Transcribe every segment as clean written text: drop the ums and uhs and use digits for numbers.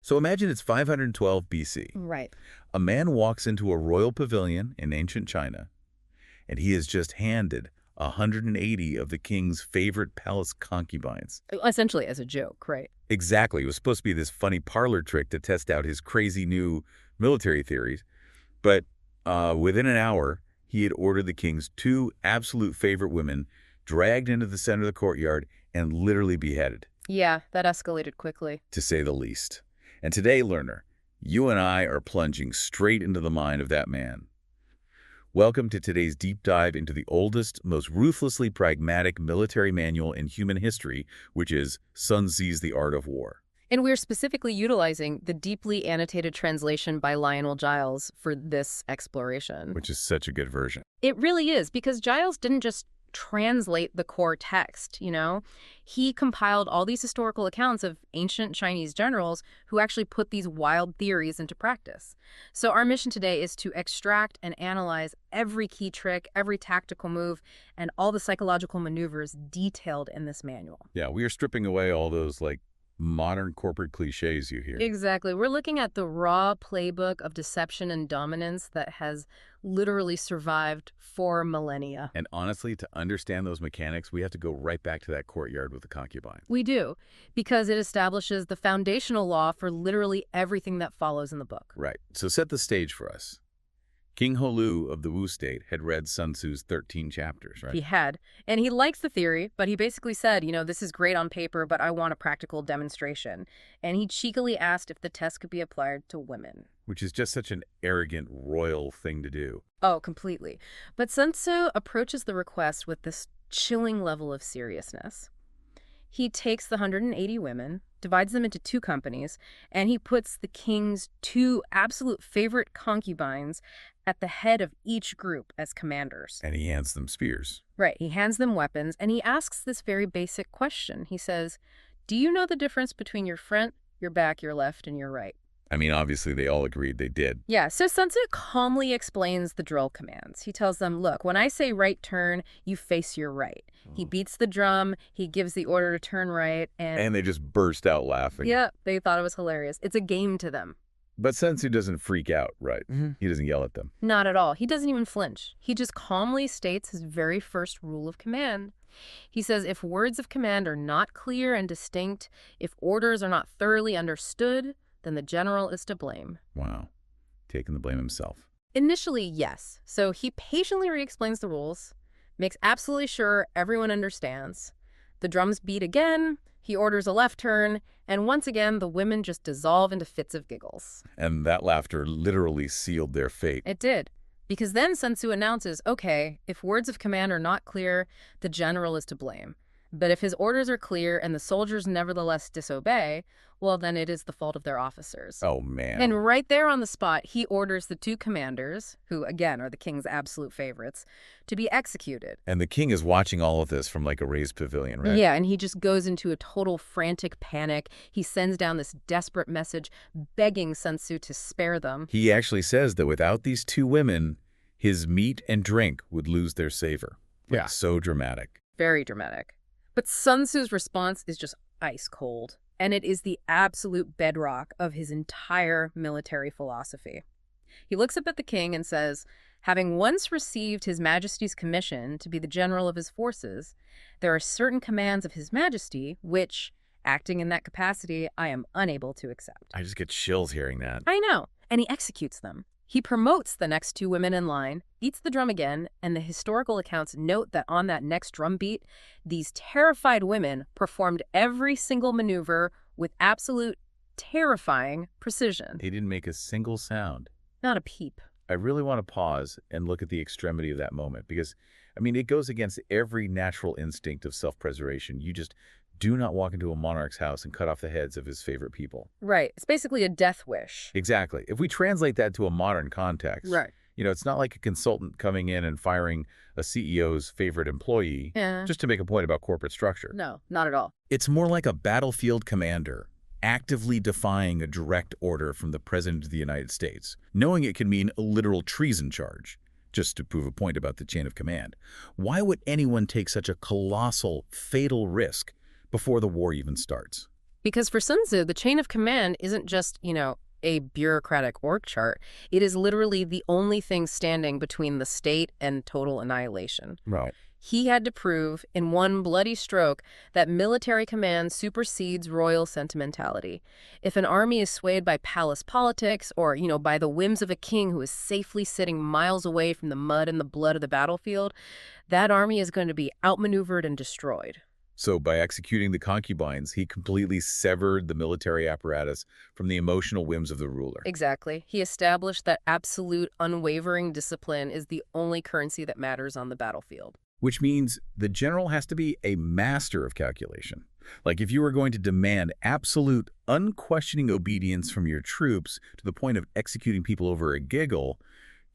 So imagine it's 512 BC. Right. A man walks into a royal pavilion in ancient China, and he is just handed 180 of the king's favorite palace concubines. Essentially as a joke, right? Exactly. It was supposed to be this funny parlor trick to test out his crazy new military theories. But within an hour, he had ordered the king's two absolute favorite women dragged into the center of the courtyard and literally beheaded. Yeah, that escalated quickly. To say the least. And today, learner, you and I are plunging straight into the mind of that man. Welcome to today's deep dive into the oldest, most ruthlessly pragmatic military manual in human history, which is Sun Tzu's The Art of War. And we're specifically utilizing the deeply annotated translation by Lionel Giles for this exploration. Which is such a good version. It really is, because Giles didn't just translate the core text, He compiled all these historical accounts of ancient Chinese generals who actually put these wild theories into practice. So our mission today is to extract and analyze every key trick, every tactical move, and all the psychological maneuvers detailed in this manual. Yeah, we are stripping away all those, modern corporate cliches you hear. Exactly. We're looking at the raw playbook of deception and dominance that has literally survived for millennia. And honestly, to understand those mechanics, we have to go right back to that courtyard with the concubine. We do, because it establishes the foundational law for literally everything that follows in the book. Right. So set the stage for us. King Holu of the Wu state had read Sun Tzu's 13 chapters, right? He had. And he likes the theory, but he basically said, this is great on paper, but I want a practical demonstration. And he cheekily asked if the test could be applied to women. Which is just such an arrogant, royal thing to do. Oh, completely. But Sun Tzu approaches the request with this chilling level of seriousness. He takes the 180 women, divides them into two companies, and he puts the king's two absolute favorite concubines at the head of each group as commanders. And he hands them spears. Right. He hands them weapons, and he asks this very basic question. He says, do you know the difference between your front, your back, your left, and your right? I mean, obviously, they all agreed they did. Yeah, so Sun Tzu calmly explains the drill commands. He tells them, look, when I say right turn, you face your right. He beats the drum, he gives the order to turn right, And they just burst out laughing. Yeah, they thought it was hilarious. It's a game to them. But Sun Tzu doesn't freak out, right? He doesn't yell at them. Not at all. He doesn't even flinch. He just calmly states his very first rule of command. He says if words of command are not clear and distinct, if orders are not thoroughly understood, then the general is to blame. Wow. Taking the blame himself. Initially, yes. So he patiently re-explains the rules, makes absolutely sure everyone understands. The drums beat again, he orders a left turn, and once again, the women just dissolve into fits of giggles. And that laughter literally sealed their fate. It did. Because then Sun Tzu announces, okay, if words of command are not clear, the general is to blame. But if his orders are clear and the soldiers nevertheless disobey, well, then it is the fault of their officers. Oh, man. And right there on the spot, he orders the two commanders, who, again, are the king's absolute favorites, to be executed. And the king is watching all of this from a raised pavilion, right? Yeah, and he just goes into a total frantic panic. He sends down this desperate message begging Sun Tzu to spare them. He actually says that without these two women, his meat and drink would lose their savor. Yeah. So dramatic. Very dramatic. But Sun Tzu's response is just ice cold, and it is the absolute bedrock of his entire military philosophy. He looks up at the king and says, having once received His Majesty's commission to be the general of his forces, there are certain commands of His Majesty which, acting in that capacity, I am unable to accept. I just get chills hearing that. I know, and he executes them. He promotes the next two women in line, beats the drum again, and the historical accounts note that on that next drum beat, these terrified women performed every single maneuver with absolute terrifying precision. They didn't make a single sound. Not a peep. I really want to pause and look at the extremity of that moment because, it goes against every natural instinct of self-preservation. You just do not walk into a monarch's house and cut off the heads of his favorite people. Right. It's basically a death wish. Exactly. If we translate that to a modern context, right. It's not like a consultant coming in and firing a CEO's favorite employee just to make a point about corporate structure. No, not at all. It's more like a battlefield commander actively defying a direct order from the President of the United States, knowing it can mean a literal treason charge, just to prove a point about the chain of command. Why would anyone take such a colossal, fatal risk before the war even starts? Because for Sun Tzu, the chain of command isn't just, a bureaucratic org chart. It is literally the only thing standing between the state and total annihilation. Right. He had to prove, in one bloody stroke, that military command supersedes royal sentimentality. If an army is swayed by palace politics or, by the whims of a king who is safely sitting miles away from the mud and the blood of the battlefield, that army is going to be outmaneuvered and destroyed. So by executing the concubines, he completely severed the military apparatus from the emotional whims of the ruler. Exactly. He established that absolute, unwavering discipline is the only currency that matters on the battlefield. Which means the general has to be a master of calculation. Like if you were going to demand absolute, unquestioning obedience from your troops to the point of executing people over a giggle,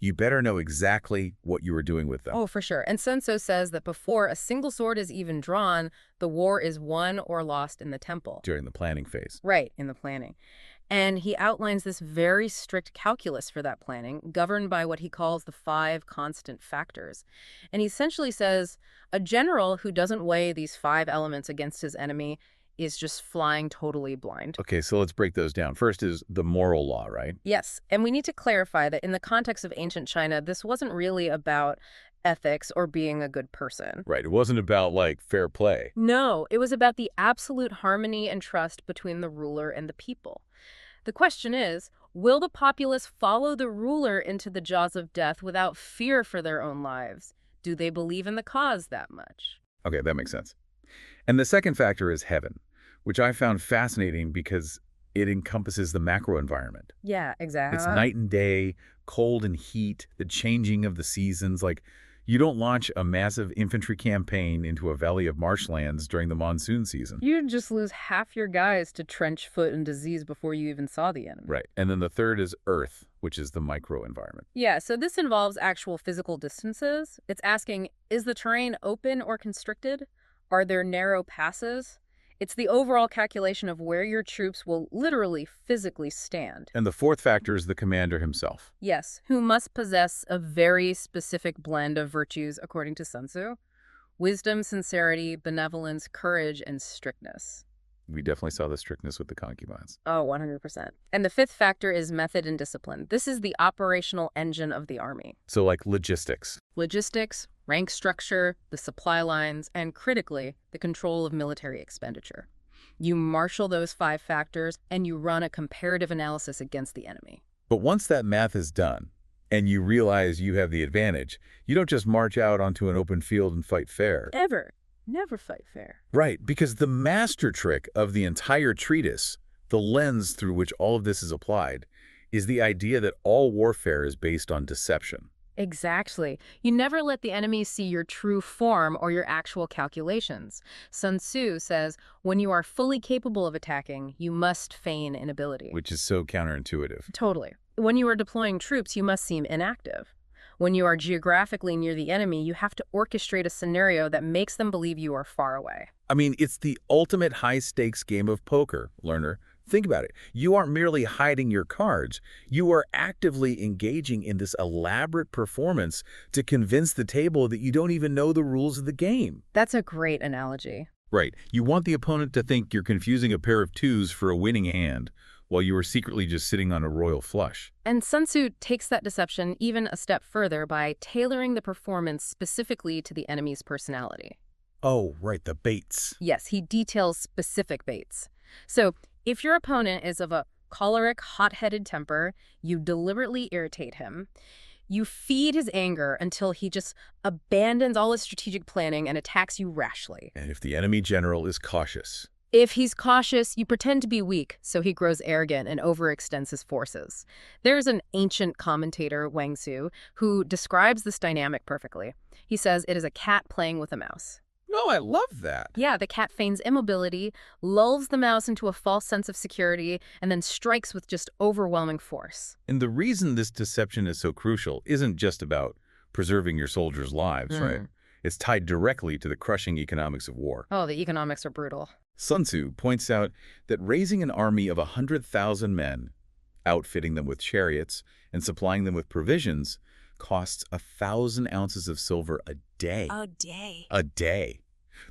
you better know exactly what you were doing with them. Oh, for sure. And Sun Tzu says that before a single sword is even drawn, the war is won or lost in the temple. During the planning phase. Right, in the planning. And he outlines this very strict calculus for that planning, governed by what he calls the 5 constant factors. And he essentially says a general who doesn't weigh these 5 elements against his enemy is just flying totally blind. Okay, so let's break those down. First is the moral law, right? Yes, and we need to clarify that in the context of ancient China, this wasn't really about ethics or being a good person. Right, it wasn't about, like, fair play. No, it was about the absolute harmony and trust between the ruler and the people. The question is, will the populace follow the ruler into the jaws of death without fear for their own lives? Do they believe in the cause that much? Okay, that makes sense. And the second factor is heaven, which I found fascinating because it encompasses the macro environment. Yeah, exactly. It's night and day, cold and heat, the changing of the seasons. Like, you don't launch a massive infantry campaign into a valley of marshlands during the monsoon season. You'd just lose half your guys to trench foot and disease before you even saw the enemy. Right. And then the third is Earth, which is the micro environment. Yeah, so this involves actual physical distances. It's asking, is the terrain open or constricted? Are there narrow passes? It's the overall calculation of where your troops will literally physically stand. And the fourth factor is the commander himself. Yes, who must possess a very specific blend of virtues according to Sun Tzu. Wisdom, sincerity, benevolence, courage, and strictness. We definitely saw the strictness with the concubines. Oh, 100%. And the fifth factor is method and discipline. This is the operational engine of the army. So like logistics. Logistics, rank structure, the supply lines, and critically, the control of military expenditure. You marshal those 5 factors, and you run a comparative analysis against the enemy. But once that math is done, and you realize you have the advantage, you don't just march out onto an open field and fight fair. Ever. Never fight fair. Right, because the master trick of the entire treatise, the lens through which all of this is applied, is the idea that all warfare is based on deception. Exactly. You never let the enemy see your true form or your actual calculations. Sun Tzu says, when you are fully capable of attacking, you must feign inability. Which is so counterintuitive. Totally. When you are deploying troops, you must seem inactive. When you are geographically near the enemy, you have to orchestrate a scenario that makes them believe you are far away. I mean, it's the ultimate high-stakes game of poker, learner. Think about it. You aren't merely hiding your cards. You are actively engaging in this elaborate performance to convince the table that you don't even know the rules of the game. That's a great analogy. Right. You want the opponent to think you're confusing a pair of 2s for a winning hand, while you are secretly just sitting on a royal flush. And Sun Tzu takes that deception even a step further by tailoring the performance specifically to the enemy's personality. Oh, right, the baits. Yes, he details specific baits. So, if your opponent is of a choleric, hot-headed temper, you deliberately irritate him. You feed his anger until he just abandons all his strategic planning and attacks you rashly. And if the enemy general is cautious. If he's cautious, you pretend to be weak, so he grows arrogant and overextends his forces. There's an ancient commentator, Wang Tzu, who describes this dynamic perfectly. He says it is a cat playing with a mouse. No, I love that. Yeah, the cat feigns immobility, lulls the mouse into a false sense of security, and then strikes with just overwhelming force. And the reason this deception is so crucial isn't just about preserving your soldiers' lives, right? It's tied directly to the crushing economics of war. Oh, the economics are brutal. Sun Tzu points out that raising an army of 100,000 men, outfitting them with chariots, and supplying them with provisions costs 1,000 ounces of silver a day. A day. A day.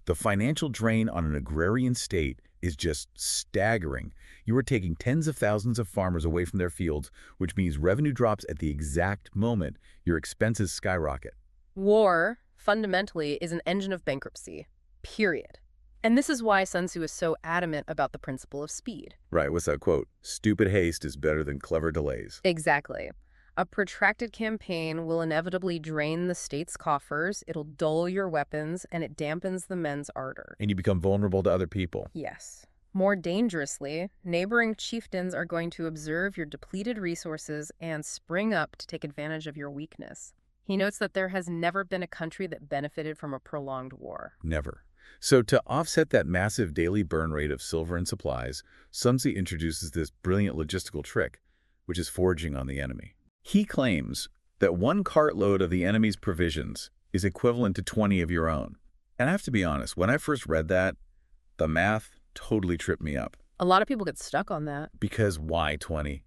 The financial drain on an agrarian state is just staggering. You are taking tens of thousands of farmers away from their fields, which means revenue drops at the exact moment your expenses skyrocket. War, fundamentally, is an engine of bankruptcy. Period. And this is why Sun Tzu is so adamant about the principle of speed. Right, what's that quote? Stupid haste is better than clever delays. Exactly. A protracted campaign will inevitably drain the state's coffers, it'll dull your weapons, and it dampens the men's ardor. And you become vulnerable to other people. Yes. More dangerously, neighboring chieftains are going to observe your depleted resources and spring up to take advantage of your weakness. He notes that there has never been a country that benefited from a prolonged war. Never. So to offset that massive daily burn rate of silver and supplies, Sun Tzu introduces this brilliant logistical trick, which is foraging on the enemy. He claims that 1 cartload of the enemy's provisions is equivalent to 20 of your own. And I have to be honest, when I first read that, the math totally tripped me up. A lot of people get stuck on that. Because why 20?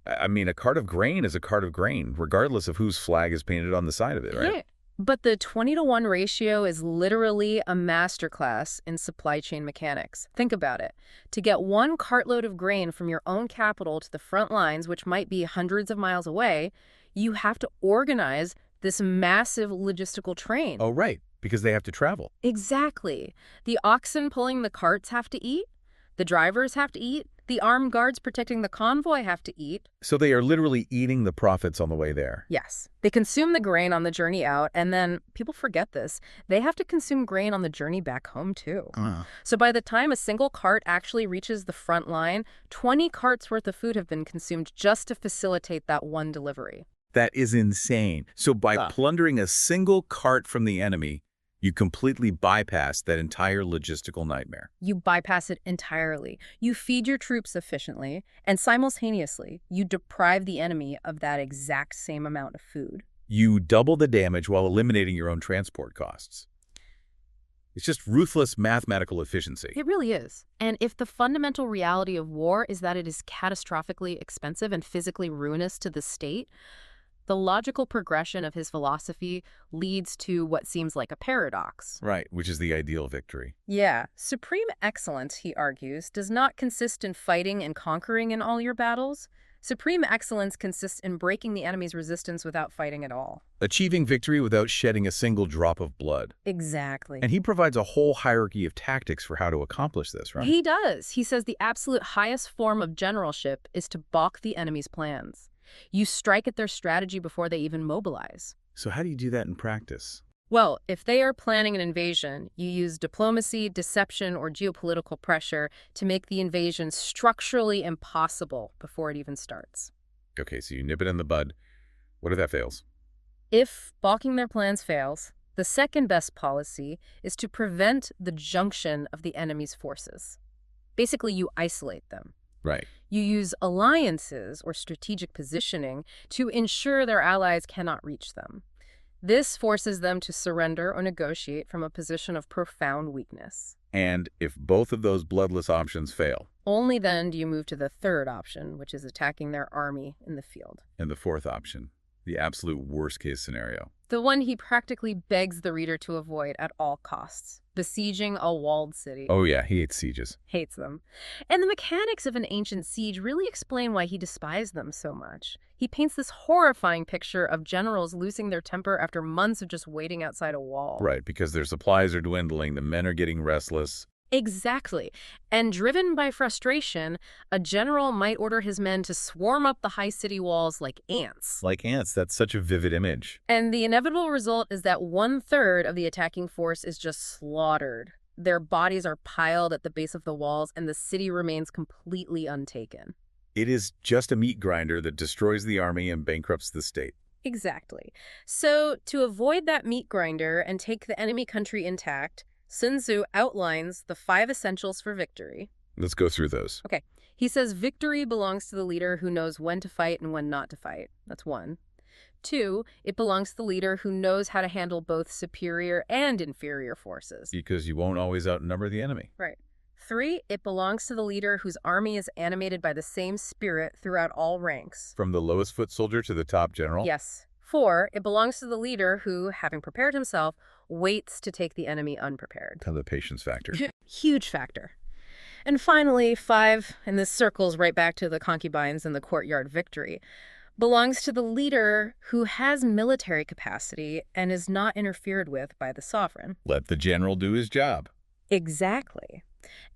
I mean, a cart of grain is a cart of grain, regardless of whose flag is painted on the side of it, right? Yeah. But the 20-to-1 ratio is literally a masterclass in supply chain mechanics. Think about it. To get 1 cartload of grain from your own capital to the front lines, which might be hundreds of miles away, you have to organize this massive logistical train. Oh, right, because they have to travel. Exactly. The oxen pulling the carts have to eat. The drivers have to eat. The armed guards protecting the convoy have to eat. So they are literally eating the profits on the way there. Yes. They consume the grain on the journey out, and then, people forget this, they have to consume grain on the journey back home, too. So by the time a single cart actually reaches the front line, 20 carts worth of food have been consumed just to facilitate that one delivery. That is insane. So by plundering a single cart from the enemy, you completely bypass that entire logistical nightmare. You bypass it entirely. You feed your troops efficiently, and simultaneously, you deprive the enemy of that exact same amount of food. You double the damage while eliminating your own transport costs. It's just ruthless mathematical efficiency. It really is. And if the fundamental reality of war is that it is catastrophically expensive and physically ruinous to the state, the logical progression of his philosophy leads to what seems like a paradox. Right, which is the ideal victory. Yeah. Supreme excellence, he argues, does not consist in fighting and conquering in all your battles. Supreme excellence consists in breaking the enemy's resistance without fighting at all. Achieving victory without shedding a single drop of blood. Exactly. And he provides a whole hierarchy of tactics for how to accomplish this, right? He does. He says the absolute highest form of generalship is to balk the enemy's plans. You strike at their strategy before they even mobilize. So how do you do that in practice? Well, if they are planning an invasion, you use diplomacy, deception, or geopolitical pressure to make the invasion structurally impossible before it even starts. Okay, so you nip it in the bud. What if that fails? If balking their plans fails, the second best policy is to prevent the junction of the enemy's forces. Basically, you isolate them. Right. You use alliances or strategic positioning to ensure their allies cannot reach them. This forces them to surrender or negotiate from a position of profound weakness. And if both of those bloodless options fail? Only then do you move to the third option, which is attacking their army in the field. And the fourth option, the absolute worst-case scenario. The one he practically begs the reader to avoid at all costs. Besieging a walled city. Oh yeah, he hates sieges. Hates them. And the mechanics of an ancient siege really explain why he despised them so much. He paints this horrifying picture of generals losing their temper after months of just waiting outside a wall. Right, because their supplies are dwindling, the men are getting restless. Exactly. And driven by frustration, a general might order his men to swarm up the high city walls like ants. Like ants, that's such a vivid image. And the inevitable result is that 1/3 of the attacking force is just slaughtered. Their bodies are piled at the base of the walls, and the city remains completely untaken. It is just a meat grinder that destroys the army and bankrupts the state. Exactly. So, to avoid that meat grinder and take the enemy country intact, Sun Tzu outlines the 5 essentials for victory. Let's go through those. Okay. He says victory belongs to the leader who knows when to fight and when not to fight. That's 1. 2, it belongs to the leader who knows how to handle both superior and inferior forces. Because you won't always outnumber the enemy. Right. 3, it belongs to the leader whose army is animated by the same spirit throughout all ranks. From the lowest foot soldier to the top general? Yes. 4, it belongs to the leader who, having prepared himself, waits to take the enemy unprepared. Kind of the patience factor. Huge factor. And finally, 5, and this circles right back to the concubines and the courtyard victory, belongs to the leader who has military capacity and is not interfered with by the sovereign. Let the general do his job. Exactly.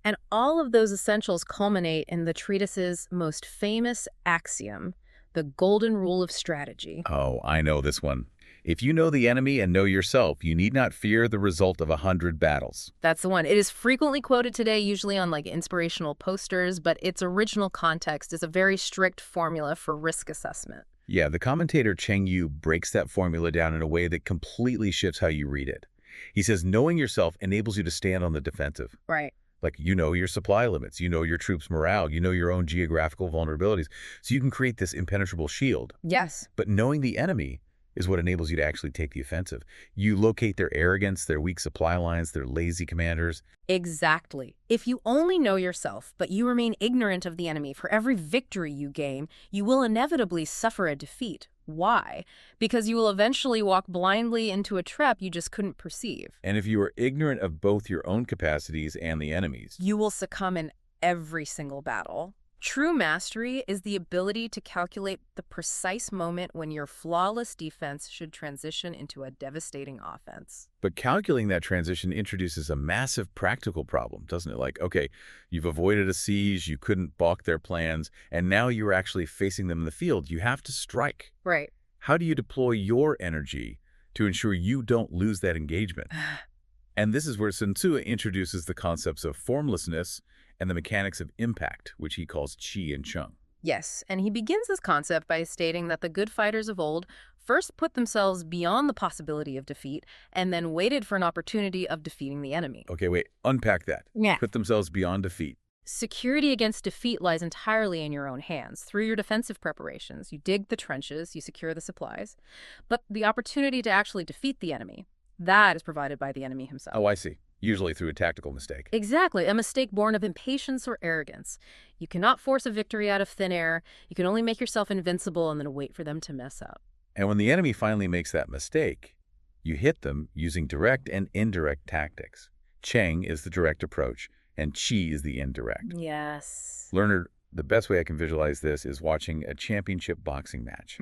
And all of those essentials culminate in the treatise's most famous axiom, the golden rule of strategy. Oh, I know this one. If you know the enemy and know yourself, you need not fear the result of 100 battles. That's the one. It is frequently quoted today, usually on inspirational posters, but its original context is a very strict formula for risk assessment. Yeah, the commentator Cheng Yu breaks that formula down in a way that completely shifts how you read it. He says knowing yourself enables you to stand on the defensive. Right. Like, you know your supply limits, you know your troops' morale, you know your own geographical vulnerabilities, so you can create this impenetrable shield. Yes. But knowing the enemy is what enables you to actually take the offensive. You locate their arrogance, their weak supply lines, their lazy commanders. Exactly. If you only know yourself, but you remain ignorant of the enemy, for every victory you gain, you will inevitably suffer a defeat. Why? Because you will eventually walk blindly into a trap you just couldn't perceive. And if you are ignorant of both your own capacities and the enemy's, You will succumb in every single battle. True mastery is the ability to calculate the precise moment when your flawless defense should transition into a devastating offense. but calculating that transition introduces a massive practical problem, doesn't it? Like, okay, you've avoided a siege, you couldn't balk their plans, and now you're actually facing them in the field. You have to strike. Right. How do you deploy your energy to ensure you don't lose that engagement? And this is where Sun Tzu introduces the concepts of formlessness and the mechanics of impact, which he calls qi and cheng. Yes, and he begins this concept by stating that the good fighters of old first put themselves beyond the possibility of defeat and then waited for an opportunity of defeating the enemy. Okay, wait, unpack that. Yeah. Put themselves beyond defeat. Security against defeat lies entirely in your own hands. Through your defensive preparations, you dig the trenches, you secure the supplies. But the opportunity to actually defeat the enemy, that is provided by the enemy himself. Oh, I see. Usually through a tactical mistake. Exactly, a mistake born of impatience or arrogance. You cannot force a victory out of thin air. You can only make yourself invincible and then wait for them to mess up. And when the enemy finally makes that mistake, you hit them using direct and indirect tactics. Cheng is the direct approach, and qi is the indirect. Yes. Learner, the best way I can visualize this is watching a championship boxing match.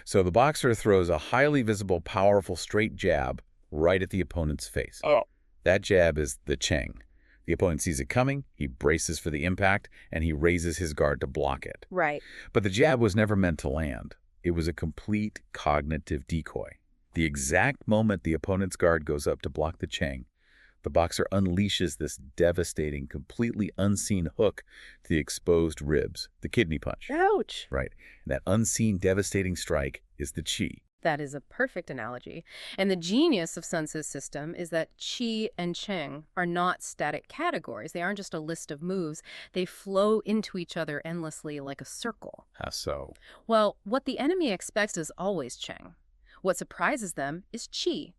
So the boxer throws a highly visible, powerful, straight jab right at the opponent's face. Oh. That jab is the Cheng. The opponent sees it coming, he braces for the impact, and he raises his guard to block it. Right. But the jab was never meant to land. It was a complete cognitive decoy. The exact moment the opponent's guard goes up to block the Cheng, the boxer unleashes this devastating, completely unseen hook to the exposed ribs, the kidney punch. Ouch. Right. And that unseen, devastating strike is the qi. That is a perfect analogy. And the genius of Sun Tzu's system is that qi and cheng are not static categories. They aren't just a list of moves. They flow into each other endlessly like a circle. How so? Well, what the enemy expects is always cheng. What surprises them is qi.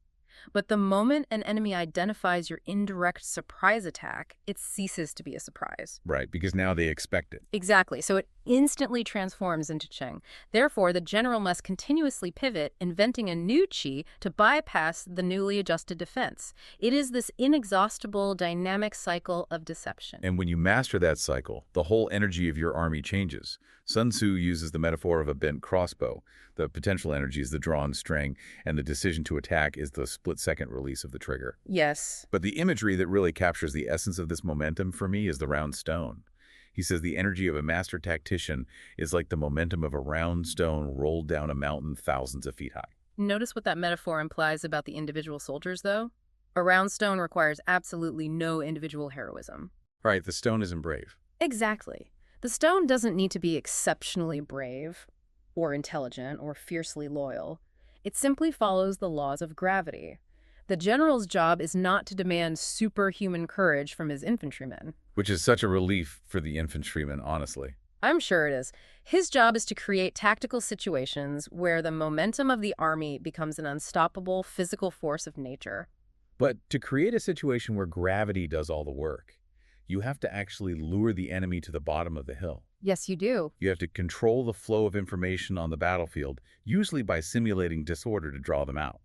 But the moment an enemy identifies your indirect surprise attack, it ceases to be a surprise. Right, because now they expect it. Exactly. So it instantly transforms into Cheng. Therefore, the general must continuously pivot, inventing a new Qi to bypass the newly adjusted defense. It is this inexhaustible, dynamic cycle of deception. And when you master that cycle, the whole energy of your army changes. Sun Tzu uses the metaphor of a bent crossbow. The potential energy is the drawn string, and the decision to attack is the split-second release of the trigger. Yes. But the imagery that really captures the essence of this momentum for me is the round stone. He says the energy of a master tactician is like the momentum of a round stone rolled down a mountain thousands of feet high. Notice what that metaphor implies about the individual soldiers, though? A round stone requires absolutely no individual heroism. Right, the stone isn't brave. Exactly. The stone doesn't need to be exceptionally brave, or intelligent, or fiercely loyal. It simply follows the laws of gravity. The general's job is not to demand superhuman courage from his infantrymen. Which is such a relief for the infantrymen, honestly. I'm sure it is. His job is to create tactical situations where the momentum of the army becomes an unstoppable physical force of nature. But to create a situation where gravity does all the work, you have to actually lure the enemy to the bottom of the hill. Yes, you do. You have to control the flow of information on the battlefield, usually by simulating disorder to draw them out.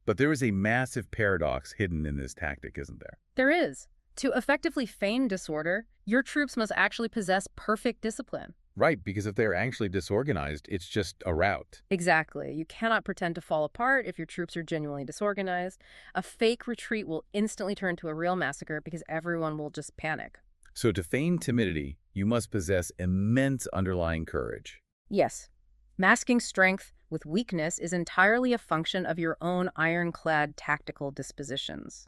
But there is a massive paradox hidden in this tactic, isn't there? There is. To effectively feign disorder, your troops must actually possess perfect discipline. Right, because if they're actually disorganized, it's just a rout. Exactly. You cannot pretend to fall apart if your troops are genuinely disorganized. A fake retreat will instantly turn to a real massacre because everyone will just panic. So to feign timidity, you must possess immense underlying courage. Yes, masking strength with weakness is entirely a function of your own ironclad tactical dispositions.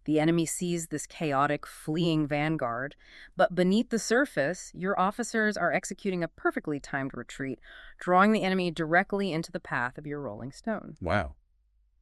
The enemy sees this chaotic, fleeing vanguard, but beneath the surface, your officers are executing a perfectly timed retreat, drawing the enemy directly into the path of your rolling stone. Wow.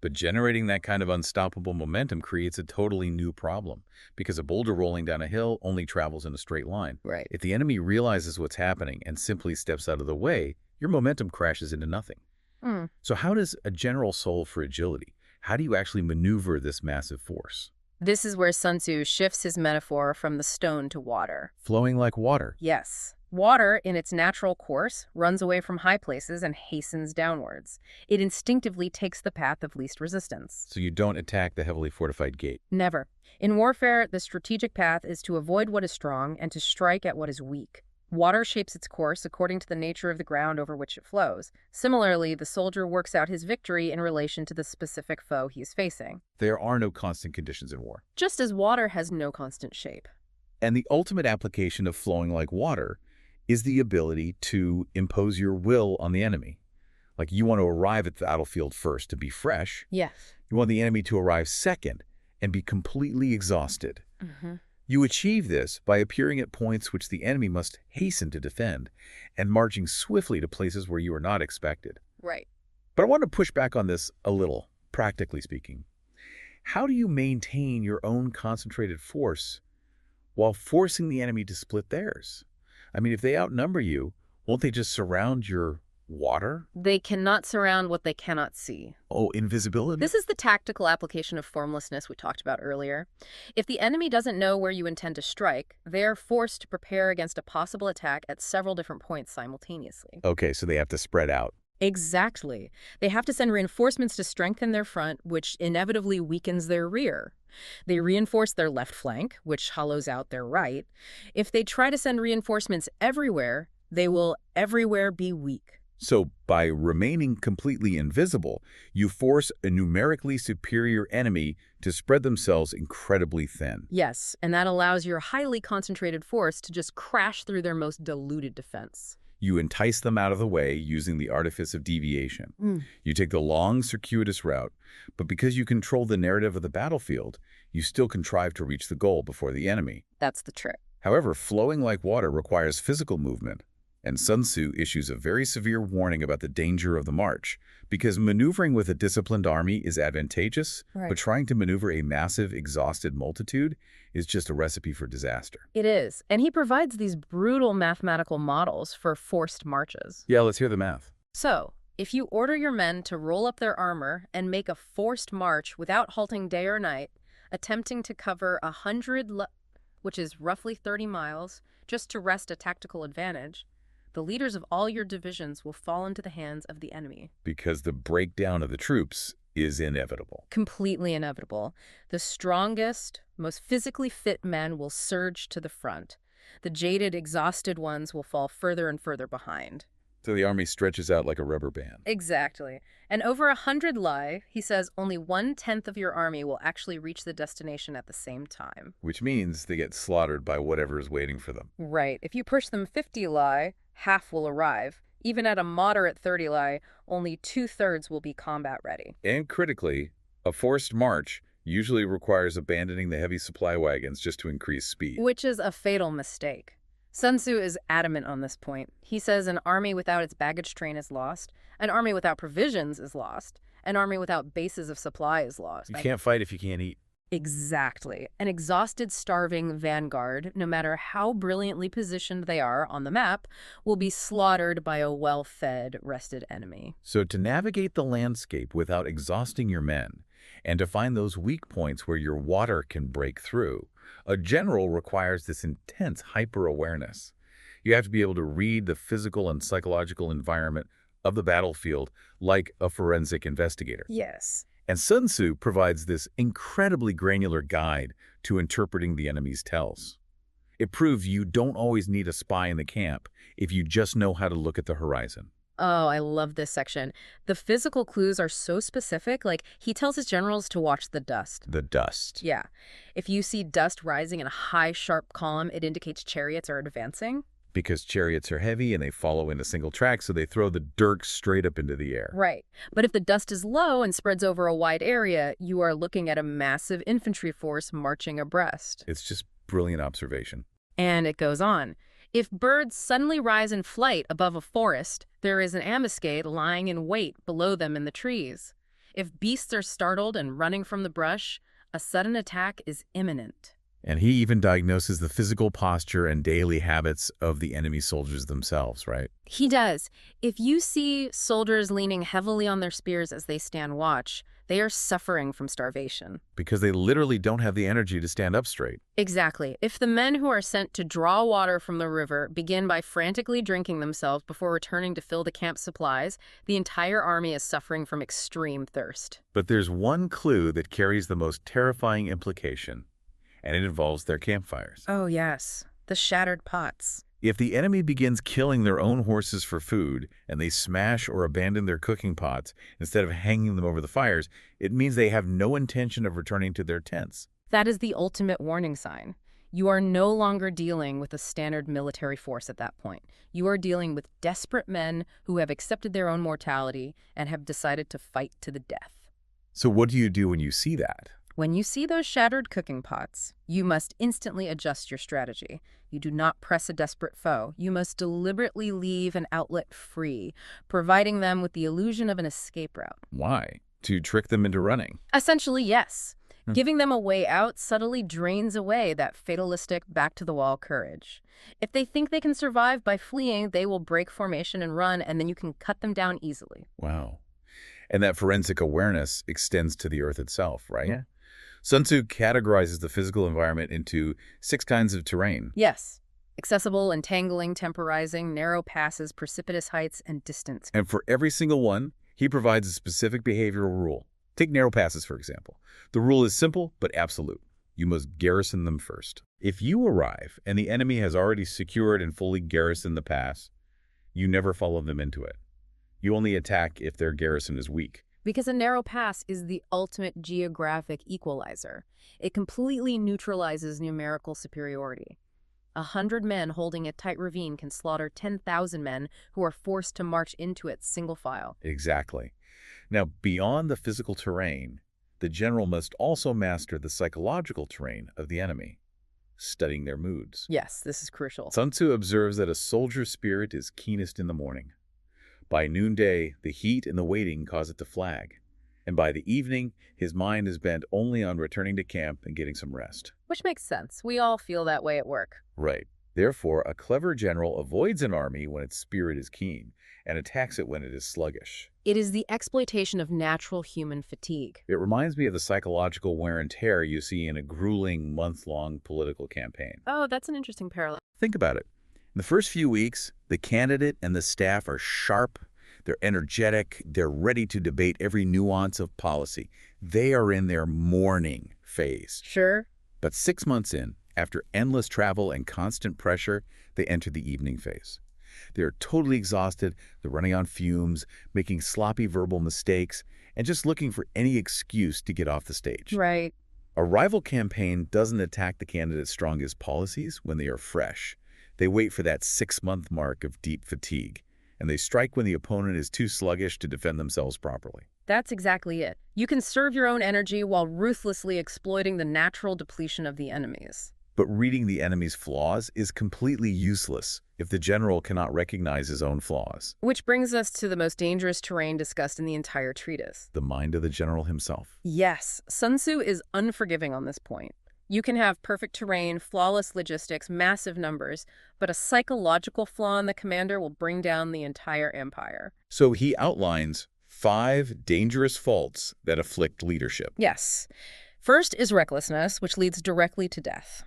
But generating that kind of unstoppable momentum creates a totally new problem, because a boulder rolling down a hill only travels in a straight line. Right. If the enemy realizes what's happening and simply steps out of the way, your momentum crashes into nothing. Hmm. So how does a general solve for agility? How do you actually maneuver this massive force? This is where Sun Tzu shifts his metaphor from the stone to water. Flowing like water. Yes. Water, in its natural course, runs away from high places and hastens downwards. It instinctively takes the path of least resistance. So you don't attack the heavily fortified gate. Never. In warfare, the strategic path is to avoid what is strong and to strike at what is weak. Water shapes its course according to the nature of the ground over which it flows. Similarly, the soldier works out his victory in relation to the specific foe he is facing. There are no constant conditions in war. Just as water has no constant shape. And the ultimate application of flowing like water is the ability to impose your will on the enemy. Like you want to arrive at the battlefield first to be fresh. Yes. You want the enemy to arrive second and be completely exhausted. Mm-hmm. You achieve this by appearing at points which the enemy must hasten to defend and marching swiftly to places where you are not expected. Right. But I want to push back on this a little, practically speaking. How do you maintain your own concentrated force while forcing the enemy to split theirs? I mean, if they outnumber you, won't they just surround your water? They cannot surround what they cannot see. Oh, invisibility? This is the tactical application of formlessness we talked about earlier. If the enemy doesn't know where you intend to strike, they are forced to prepare against a possible attack at several different points simultaneously. Okay, so they have to spread out. Exactly. They have to send reinforcements to strengthen their front, which inevitably weakens their rear. They reinforce their left flank, which hollows out their right. If they try to send reinforcements everywhere, they will everywhere be weak. So by remaining completely invisible, you force a numerically superior enemy to spread themselves incredibly thin. Yes, and that allows your highly concentrated force to just crash through their most diluted defense. You entice them out of the way using the artifice of deviation. You take the long, circuitous route, but because you control the narrative of the battlefield, you still contrive to reach the goal before the enemy. That's the trick. However, flowing like water requires physical movement, and Sun Tzu issues a very severe warning about the danger of the march, because maneuvering with a disciplined army is advantageous, but trying to maneuver a massive, exhausted multitude is just a recipe for disaster. It is, and he provides these brutal mathematical models for forced marches. Yeah, let's hear the math. So, if you order your men to roll up their armor and make a forced march without halting day or night, attempting to cover 100, which is roughly 30 miles, just to wrest a tactical advantage, the leaders of all your divisions will fall into the hands of the enemy. Because the breakdown of the troops is inevitable. Completely inevitable. The strongest, most physically fit men will surge to the front. The jaded, exhausted ones will fall further and further behind. So the army stretches out like a rubber band. Exactly. And over 100 lie, he says only 1/10 of your army will actually reach the destination at the same time. Which means they get slaughtered by whatever is waiting for them. Right. If you push them 50 lie, half will arrive. Even at a moderate 30 lie, only 2/3 will be combat ready. And critically, a forced march usually requires abandoning the heavy supply wagons just to increase speed. Which is a fatal mistake. Sun Tzu is adamant on this point. He says an army without its baggage train is lost, an army without provisions is lost, an army without bases of supply is lost. You can't fight if you can't eat. Exactly. An exhausted, starving vanguard, no matter how brilliantly positioned they are on the map, will be slaughtered by a well-fed, rested enemy. So to navigate the landscape without exhausting your men, and to find those weak points where your water can break through, a general requires this intense hyper-awareness. You have to be able to read the physical and psychological environment of the battlefield like a forensic investigator. Yes. And Sun Tzu provides this incredibly granular guide to interpreting the enemy's tells. It proves you don't always need a spy in the camp if you just know how to look at the horizon. Oh, I love this section. The physical clues are so specific, like he tells his generals to watch the dust. The dust. Yeah. If you see dust rising in a high, sharp column, it indicates chariots are advancing. Because chariots are heavy and they follow in a single track, so they throw the dirk straight up into the air. Right. But if the dust is low and spreads over a wide area, you are looking at a massive infantry force marching abreast. It's just brilliant observation. And it goes on. If birds suddenly rise in flight above a forest, there is an ambuscade lying in wait below them in the trees. If beasts are startled and running from the brush, a sudden attack is imminent. And he even diagnoses the physical posture and daily habits of the enemy soldiers themselves, right? He does. If you see soldiers leaning heavily on their spears as they stand watch, they are suffering from starvation. Because they literally don't have the energy to stand up straight. Exactly. If the men who are sent to draw water from the river begin by frantically drinking themselves before returning to fill the camp supplies, the entire army is suffering from extreme thirst. But there's one clue that carries the most terrifying implication, and it involves their campfires. Oh, yes. The shattered pots. If the enemy begins killing their own horses for food, and they smash or abandon their cooking pots instead of hanging them over the fires, it means they have no intention of returning to their tents. That is the ultimate warning sign. You are no longer dealing with a standard military force at that point. You are dealing with desperate men who have accepted their own mortality and have decided to fight to the death. So what do you do when you see that? When you see those shattered cooking pots, you must instantly adjust your strategy. You do not press a desperate foe. You must deliberately leave an outlet free, providing them with the illusion of an escape route. Why? To trick them into running. Essentially, yes. Giving them a way out subtly drains away that fatalistic back-to-the-wall courage. If they think they can survive by fleeing, they will break formation and run, and then you can cut them down easily. Wow. And that forensic awareness extends to the earth itself, right? Yeah. Sun Tzu categorizes the physical environment into 6 kinds of terrain. Yes. Accessible, entangling, temporizing, narrow passes, precipitous heights, and distance. And for every single one, he provides a specific behavioral rule. Take narrow passes, for example. The rule is simple but absolute. You must garrison them first. If you arrive and the enemy has already secured and fully garrisoned the pass, you never follow them into it. You only attack if their garrison is weak. Because a narrow pass is the ultimate geographic equalizer. It completely neutralizes numerical superiority. 100 men holding a tight ravine can slaughter 10,000 men who are forced to march into it single file. Exactly. Now, beyond the physical terrain, the general must also master the psychological terrain of the enemy, studying their moods. Yes, this is crucial. Sun Tzu observes that a soldier's spirit is keenest in the morning. By noonday, the heat and the waiting cause it to flag. And by the evening, his mind is bent only on returning to camp and getting some rest. Which makes sense. We all feel that way at work. Right. Therefore, a clever general avoids an army when its spirit is keen and attacks it when it is sluggish. It is the exploitation of natural human fatigue. It reminds me of the psychological wear and tear you see in a grueling month-long political campaign. Oh, that's an interesting parallel. Think about it. In the first few weeks, the candidate and the staff are sharp, they're energetic, they're ready to debate every nuance of policy. They are in their morning phase. Sure. But 6 months in, after endless travel and constant pressure, they enter the evening phase. They're totally exhausted, they're running on fumes, making sloppy verbal mistakes, and just looking for any excuse to get off the stage. Right. A rival campaign doesn't attack the candidate's strongest policies when they are fresh. They wait for that 6-month mark of deep fatigue, and they strike when the opponent is too sluggish to defend themselves properly. That's exactly it. You can serve your own energy while ruthlessly exploiting the natural depletion of the enemies. But reading the enemy's flaws is completely useless if the general cannot recognize his own flaws. Which brings us to the most dangerous terrain discussed in the entire treatise. The mind of the general himself. Yes, Sun Tzu is unforgiving on this point. You can have perfect terrain, flawless logistics, massive numbers, but a psychological flaw in the commander will bring down the entire empire. So he outlines 5 dangerous faults that afflict leadership. Yes. First is recklessness, which leads directly to death.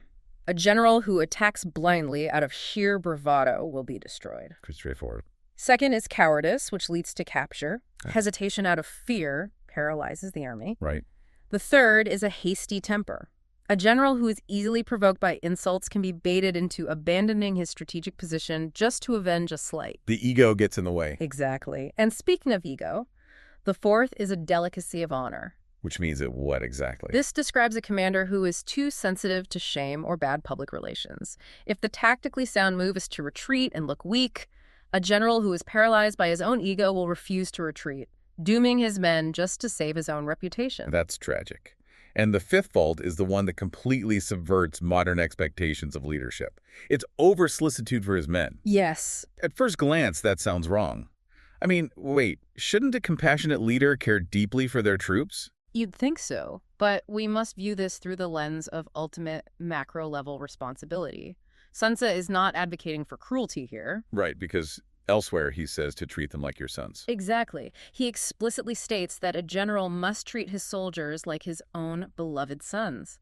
A general who attacks blindly out of sheer bravado will be destroyed. Pretty straightforward. Second is cowardice, which leads to capture. Hesitation out of fear paralyzes the army. Right. The third is a hasty temper. A general who is easily provoked by insults can be baited into abandoning his strategic position just to avenge a slight. The ego gets in the way. Exactly. And speaking of ego, the fourth is a delicacy of honor. Which means that what exactly? This describes a commander who is too sensitive to shame or bad public relations. If the tactically sound move is to retreat and look weak, a general who is paralyzed by his own ego will refuse to retreat, dooming his men just to save his own reputation. That's tragic. And the fifth fault is the one that completely subverts modern expectations of leadership. It's over-solicitude for his men. Yes. At first glance, that sounds wrong. I mean, wait, shouldn't a compassionate leader care deeply for their troops? You'd think so, but we must view this through the lens of ultimate macro-level responsibility. Sun Tzu is not advocating for cruelty here. Right, because elsewhere he says to treat them like your sons. Exactly. He explicitly states that a general must treat his soldiers like his own beloved sons.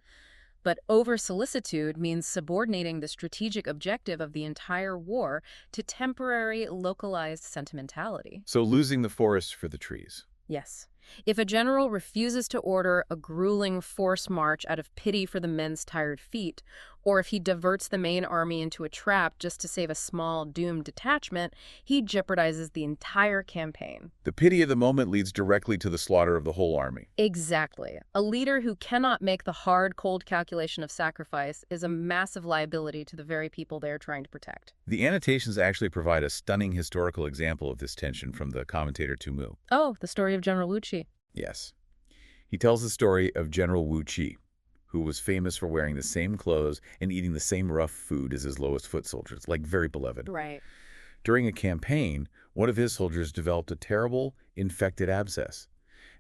But over-solicitude means subordinating the strategic objective of the entire war to temporary, localized sentimentality. So losing the forest for the trees. Yes. If a general refuses to order a grueling forced march out of pity for the men's tired feet, or if he diverts the main army into a trap just to save a small, doomed detachment, he jeopardizes the entire campaign. The pity of the moment leads directly to the slaughter of the whole army. Exactly. A leader who cannot make the hard, cold calculation of sacrifice is a massive liability to the very people they are trying to protect. The annotations actually provide a stunning historical example of this tension from the commentator Tu Mu. Oh, the story of General Wu Qi. Yes. He tells the story of General Wu Qi, who was famous for wearing the same clothes and eating the same rough food as his lowest foot soldiers, like very beloved. Right. During a campaign, one of his soldiers developed a terrible, infected abscess,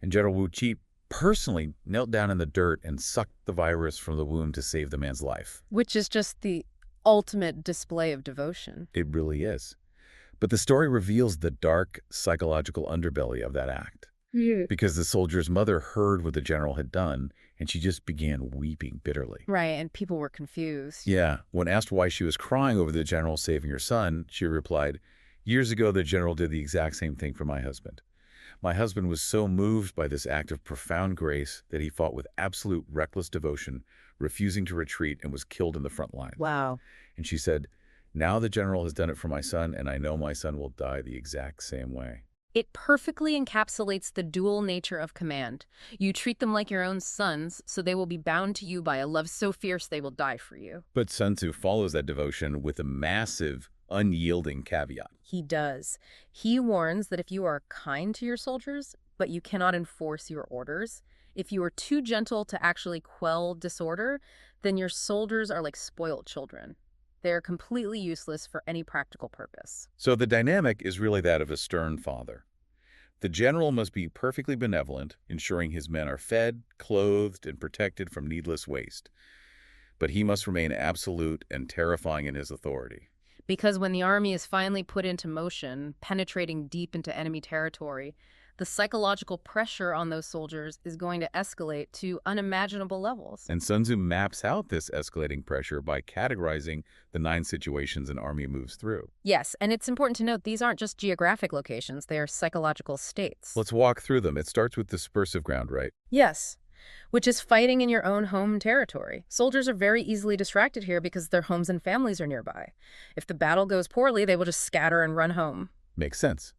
and General Wu Qi personally knelt down in the dirt and sucked the virus from the wound to save the man's life. Which is just the ultimate display of devotion. It really is. But the story reveals the dark, psychological underbelly of that act. Because the soldier's mother heard what the general had done, and she just began weeping bitterly. Right, and people were confused. Yeah, when asked why she was crying over the general saving her son, she replied, "Years ago, the general did the exact same thing for my husband. My husband was so moved by this act of profound grace that he fought with absolute reckless devotion, refusing to retreat, and was killed in the front line." Wow. And she said, "Now the general has done it for my son, and I know my son will die the exact same way." It perfectly encapsulates the dual nature of command. You treat them like your own sons, so they will be bound to you by a love so fierce they will die for you. But Sun Tzu follows that devotion with a massive, unyielding caveat. He does. He warns that if you are kind to your soldiers, but you cannot enforce your orders, if you are too gentle to actually quell disorder, then your soldiers are like spoiled children. They are completely useless for any practical purpose. So the dynamic is really that of a stern father. The general must be perfectly benevolent, ensuring his men are fed, clothed, and protected from needless waste. But he must remain absolute and terrifying in his authority. Because when the army is finally put into motion, penetrating deep into enemy territory, the psychological pressure on those soldiers is going to escalate to unimaginable levels. And Sun Tzu maps out this escalating pressure by categorizing the 9 situations an army moves through. Yes, and it's important to note these aren't just geographic locations, they are psychological states. Let's walk through them. It starts with dispersive ground, right? Yes, which is fighting in your own home territory. Soldiers are very easily distracted here because their homes and families are nearby. If the battle goes poorly, they will just scatter and run home. Makes sense.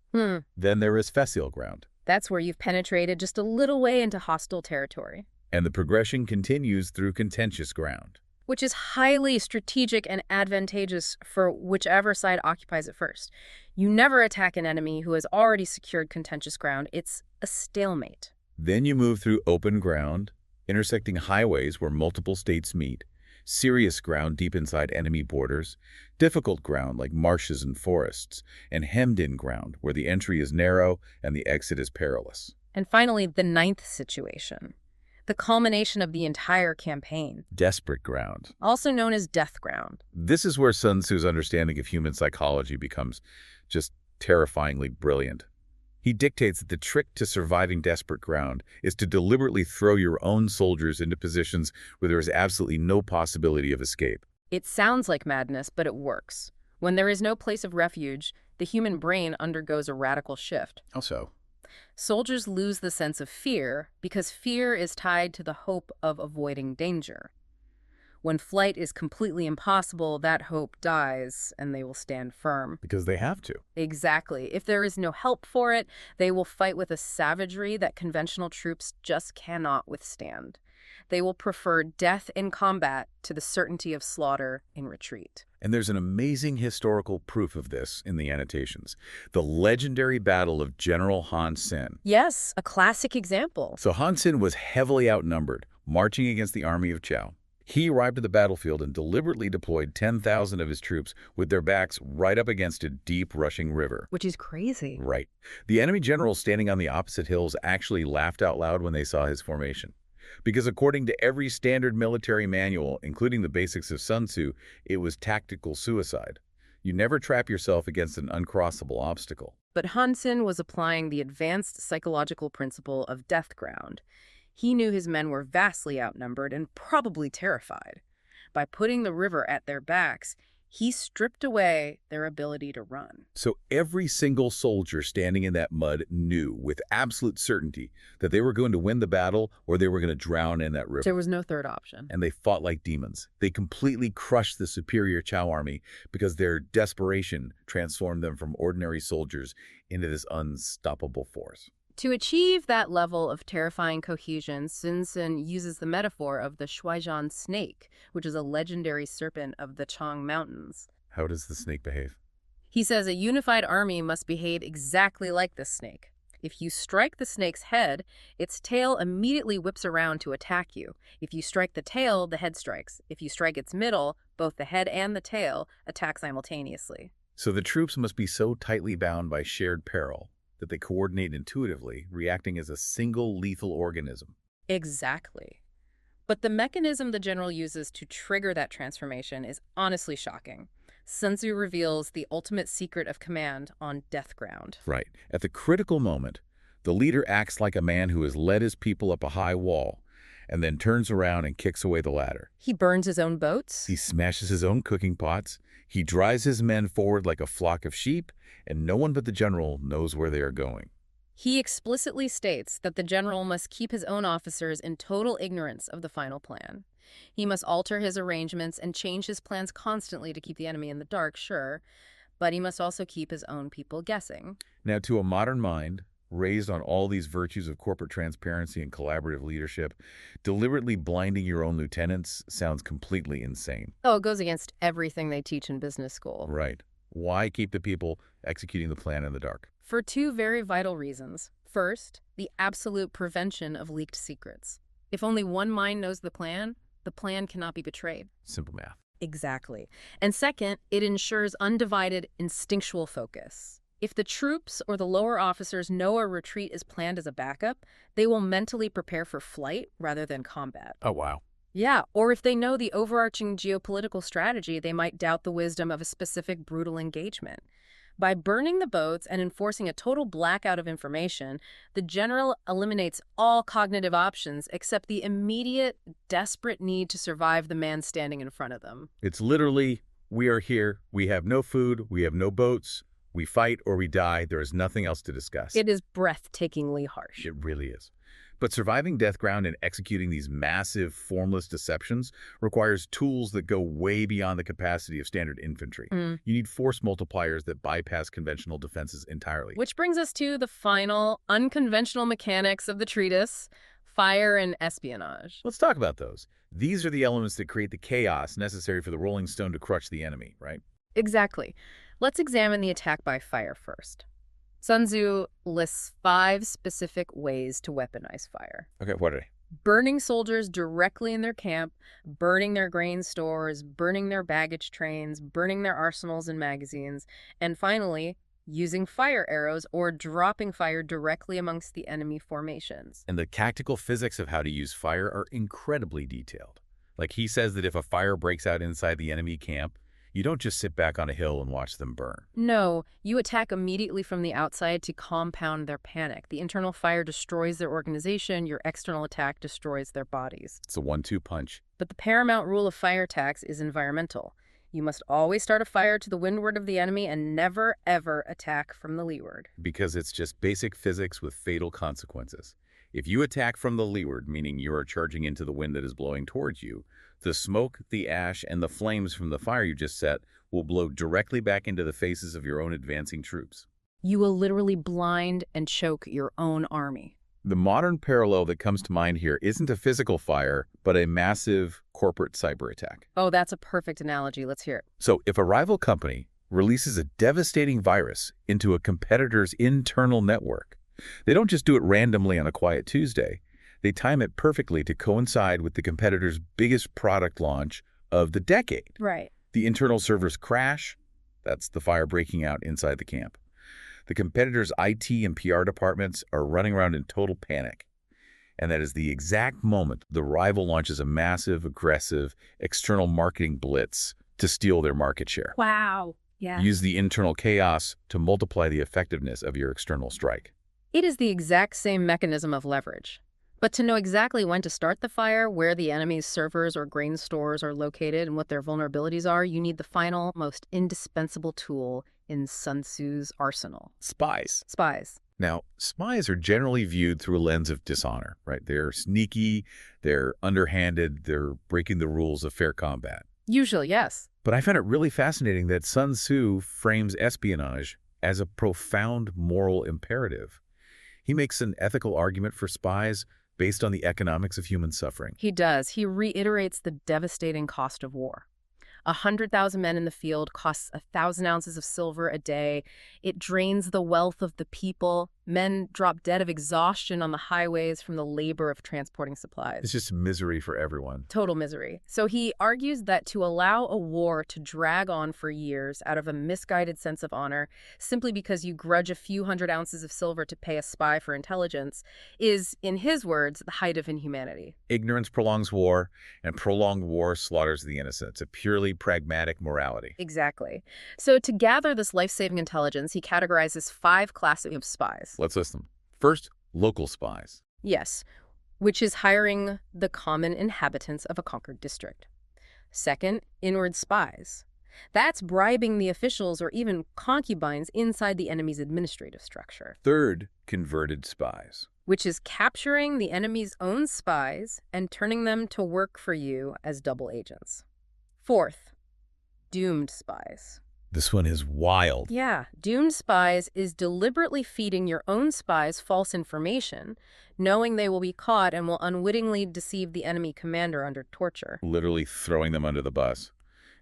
Then there is facile ground. That's where you've penetrated just a little way into hostile territory. And the progression continues through contentious ground. Which is highly strategic and advantageous for whichever side occupies it first. You never attack an enemy who has already secured contentious ground. It's a stalemate. Then you move through open ground, intersecting highways where multiple states meet, serious ground deep inside enemy borders, difficult ground like marshes and forests, and hemmed-in ground where the entry is narrow and the exit is perilous. And finally, the 9th situation, the culmination of the entire campaign. Desperate ground. Also known as death ground. This is where Sun Tzu's understanding of human psychology becomes just terrifyingly brilliant. He dictates that the trick to surviving desperate ground is to deliberately throw your own soldiers into positions where there is absolutely no possibility of escape. It sounds like madness, but it works. When there is no place of refuge, the human brain undergoes a radical shift. How so? Soldiers lose the sense of fear because fear is tied to the hope of avoiding danger. When flight is completely impossible, that hope dies and they will stand firm. Because they have to. Exactly. If there is no help for it, they will fight with a savagery that conventional troops just cannot withstand. They will prefer death in combat to the certainty of slaughter in retreat. And there's an amazing historical proof of this in the annotations. The legendary battle of General Han Sen. Yes, a classic example. So Han Sen was heavily outnumbered, marching against the army of Chow. He arrived at the battlefield and deliberately deployed 10,000 of his troops with their backs right up against a deep rushing river. Which is crazy. Right. The enemy generals standing on the opposite hills actually laughed out loud when they saw his formation. Because according to every standard military manual, including the basics of Sun Tzu, it was tactical suicide. You never trap yourself against an uncrossable obstacle. But Han Sen was applying the advanced psychological principle of death ground. He knew his men were vastly outnumbered and probably terrified. By putting the river at their backs, he stripped away their ability to run. So every single soldier standing in that mud knew with absolute certainty that they were going to win the battle or they were going to drown in that river. There was no third option. And they fought like demons. They completely crushed the superior Chow army because their desperation transformed them from ordinary soldiers into this unstoppable force. To achieve that level of terrifying cohesion, Sun Tzu uses the metaphor of the Shuizhan snake, which is a legendary serpent of the Chang Mountains. How does the snake behave? He says a unified army must behave exactly like this snake. If you strike the snake's head, its tail immediately whips around to attack you. If you strike the tail, the head strikes. If you strike its middle, both the head and the tail attack simultaneously. So the troops must be so tightly bound by shared peril that they coordinate intuitively, reacting as a single lethal organism. Exactly. But the mechanism the general uses to trigger that transformation is honestly shocking. Sun Tzu reveals the ultimate secret of command on death ground. Right. At the critical moment, the leader acts like a man who has led his people up a high wall and then turns around and kicks away the ladder. He burns his own boats. He smashes his own cooking pots. He drives his men forward like a flock of sheep, and no one but the general knows where they are going. He explicitly states that the general must keep his own officers in total ignorance of the final plan. He must alter his arrangements and change his plans constantly to keep the enemy in the dark, sure, but he must also keep his own people guessing. Now, to a modern mind, raised on all these virtues of corporate transparency and collaborative leadership, deliberately blinding your own lieutenants sounds completely insane. Oh, it goes against everything they teach in business school. Right. Why keep the people executing the plan in the dark? For two very vital reasons. First, the absolute prevention of leaked secrets. If only one mind knows the plan cannot be betrayed. Simple math. Exactly. And second, it ensures undivided instinctual focus. If the troops or the lower officers know a retreat is planned as a backup, they will mentally prepare for flight rather than combat. Oh, wow. Yeah, or if they know the overarching geopolitical strategy, they might doubt the wisdom of a specific brutal engagement. By burning the boats and enforcing a total blackout of information, the general eliminates all cognitive options except the immediate, desperate need to survive the man standing in front of them. It's literally, we are here, we have no food, we have no boats, we fight or we die, there is nothing else to discuss. It is breathtakingly harsh. It really is. But surviving death ground and executing these massive, formless deceptions requires tools that go way beyond the capacity of standard infantry. You need force multipliers that bypass conventional defenses entirely. Which brings us to the final, unconventional mechanics of the treatise, fire and espionage. Let's talk about those. These are the elements that create the chaos necessary for the Rolling Stone to crush the enemy, right? Exactly. Let's examine the attack by fire first. Sun Tzu lists 5 specific ways to weaponize fire. Okay, what are they? Burning soldiers directly in their camp, burning their grain stores, burning their baggage trains, burning their arsenals and magazines, and finally, using fire arrows or dropping fire directly amongst the enemy formations. And the tactical physics of how to use fire are incredibly detailed. Like he says that if a fire breaks out inside the enemy camp, you don't just sit back on a hill and watch them burn. No, you attack immediately from the outside to compound their panic. The internal fire destroys their organization, your external attack destroys their bodies. It's a 1-2 punch. But the paramount rule of fire attacks is environmental. You must always start a fire to the windward of the enemy and never, ever attack from the leeward. Because it's just basic physics with fatal consequences. If you attack from the leeward, meaning you are charging into the wind that is blowing towards you, the smoke, the ash, and the flames from the fire you just set will blow directly back into the faces of your own advancing troops. You will literally blind and choke your own army. The modern parallel that comes to mind here isn't a physical fire, but a massive corporate cyber attack. Oh, that's a perfect analogy. Let's hear it. So if a rival company releases a devastating virus into a competitor's internal network, they don't just do it randomly on a quiet Tuesday. They time it perfectly to coincide with the competitor's biggest product launch of the decade. Right. The internal servers crash. That's the fire breaking out inside the camp. The competitor's IT and PR departments are running around in total panic. And that is the exact moment the rival launches a massive, aggressive, external marketing blitz to steal their market share. Wow. Yeah. Use the internal chaos to multiply the effectiveness of your external strike. It is the exact same mechanism of leverage. But to know exactly when to start the fire, where the enemy's servers or grain stores are located, and what their vulnerabilities are, you need the final, most indispensable tool in Sun Tzu's arsenal. Spies. Spies. Now, spies are generally viewed through a lens of dishonor, right? They're sneaky, they're underhanded, they're breaking the rules of fair combat. Usually, yes. But I find it really fascinating that Sun Tzu frames espionage as a profound moral imperative. He makes an ethical argument for spies based on the economics of human suffering. He does. He reiterates the devastating cost of war. 100,000 men in the field costs 1,000 ounces of silver a day. It drains the wealth of the people. Men drop dead of exhaustion on the highways from the labor of transporting supplies. It's just misery for everyone. Total misery. So he argues that to allow a war to drag on for years out of a misguided sense of honor, simply because you grudge a few hundred ounces of silver to pay a spy for intelligence, is, in his words, the height of inhumanity. Ignorance prolongs war, and prolonged war slaughters the innocent. It's a purely pragmatic morality. Exactly. So to gather this life-saving intelligence, he categorizes 5 classes of spies. Let's list them. First, local spies. Yes, which is hiring the common inhabitants of a conquered district. Second, inward spies. That's bribing the officials or even concubines inside the enemy's administrative structure. Third, converted spies. Which is capturing the enemy's own spies and turning them to work for you as double agents. Fourth, doomed spies. This one is wild. Yeah, doomed spies is deliberately feeding your own spies false information, knowing they will be caught and will unwittingly deceive the enemy commander under torture. Literally throwing them under the bus.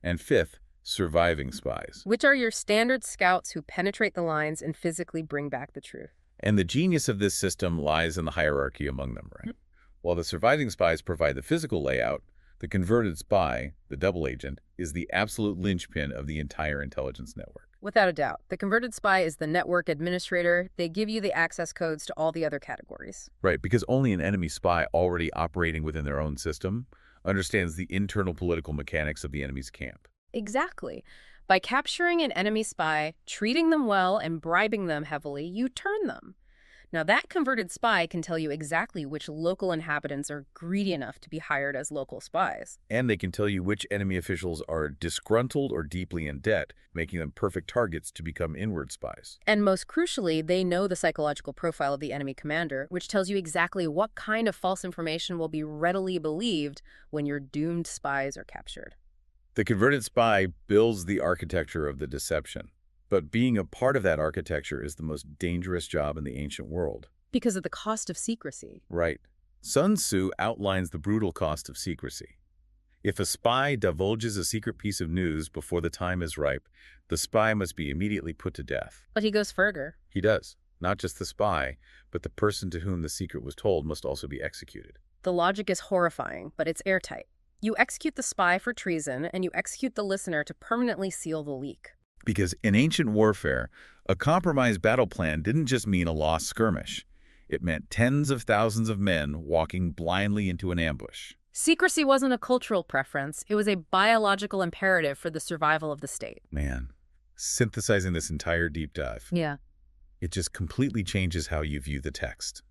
And fifth, surviving spies. Which are your standard scouts who penetrate the lines and physically bring back the truth. And the genius of this system lies in the hierarchy among them, right? While the surviving spies provide the physical layout, the converted spy, the double agent, is the absolute linchpin of the entire intelligence network. Without a doubt. The converted spy is the network administrator. They give you the access codes to all the other categories. Right, because only an enemy spy already operating within their own system understands the internal political mechanics of the enemy's camp. Exactly. By capturing an enemy spy, treating them well, and bribing them heavily, you turn them. Now, that converted spy can tell you exactly which local inhabitants are greedy enough to be hired as local spies. And they can tell you which enemy officials are disgruntled or deeply in debt, making them perfect targets to become inward spies. And most crucially, they know the psychological profile of the enemy commander, which tells you exactly what kind of false information will be readily believed when your doomed spies are captured. The converted spy builds the architecture of the deception. But being a part of that architecture is the most dangerous job in the ancient world. Because of the cost of secrecy. Right. Sun Tzu outlines the brutal cost of secrecy. If a spy divulges a secret piece of news before the time is ripe, the spy must be immediately put to death. But he goes further. He does. Not just the spy, but the person to whom the secret was told must also be executed. The logic is horrifying, but it's airtight. You execute the spy for treason, and you execute the listener to permanently seal the leak. Because in ancient warfare, a compromised battle plan didn't just mean a lost skirmish. It meant tens of thousands of men walking blindly into an ambush. Secrecy wasn't a cultural preference. It was a biological imperative for the survival of the state. Man, synthesizing this entire deep dive. Yeah. It just completely changes how you view the text.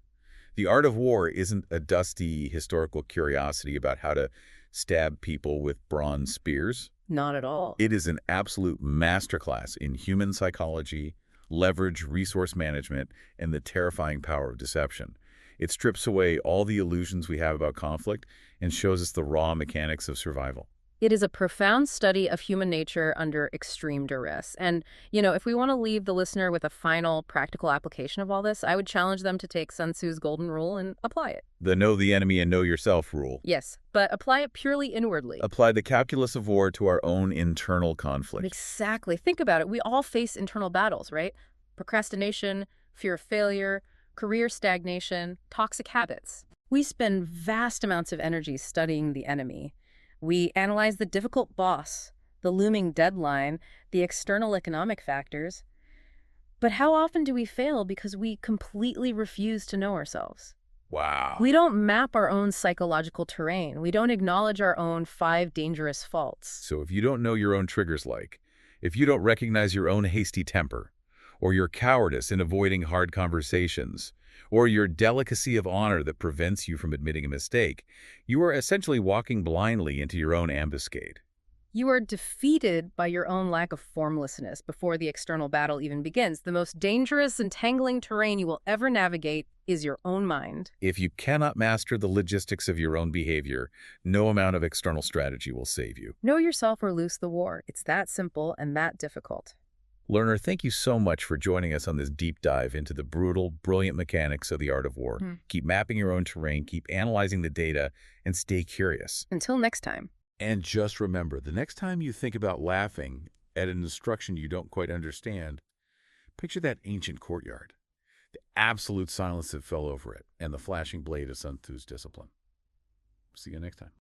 The art of war isn't a dusty historical curiosity about how to stab people with bronze spears. Not at all. It is an absolute masterclass in human psychology, leverage, resource management, and the terrifying power of deception. It strips away all the illusions we have about conflict and shows us the raw mechanics of survival. It is a profound study of human nature under extreme duress. And, if we want to leave the listener with a final practical application of all this, I would challenge them to take Sun Tzu's golden rule and apply it. The know the enemy and know yourself rule. Yes, but apply it purely inwardly. Apply the calculus of war to our own internal conflict. Exactly. Think about it. We all face internal battles, right? Procrastination, fear of failure, career stagnation, toxic habits. We spend vast amounts of energy studying the enemy. We analyze the difficult boss, the looming deadline, the external economic factors. But how often do we fail because we completely refuse to know ourselves? Wow. We don't map our own psychological terrain. We don't acknowledge our own 5 dangerous faults. So if you don't know your own triggers if you don't recognize your own hasty temper, or your cowardice in avoiding hard conversations, or your delicacy of honor that prevents you from admitting a mistake, you are essentially walking blindly into your own ambuscade. You are defeated by your own lack of formlessness before the external battle even begins. The most dangerous, entangling terrain you will ever navigate is your own mind. If you cannot master the logistics of your own behavior, no amount of external strategy will save you. Know yourself or lose the war. It's that simple and that difficult. Learner, thank you so much for joining us on this deep dive into the brutal, brilliant mechanics of the art of war. Keep mapping your own terrain, keep analyzing the data, and stay curious. Until next time. And just remember, the next time you think about laughing at an instruction you don't quite understand, picture that ancient courtyard, the absolute silence that fell over it, and the flashing blade of Sun Tzu's discipline. See you next time.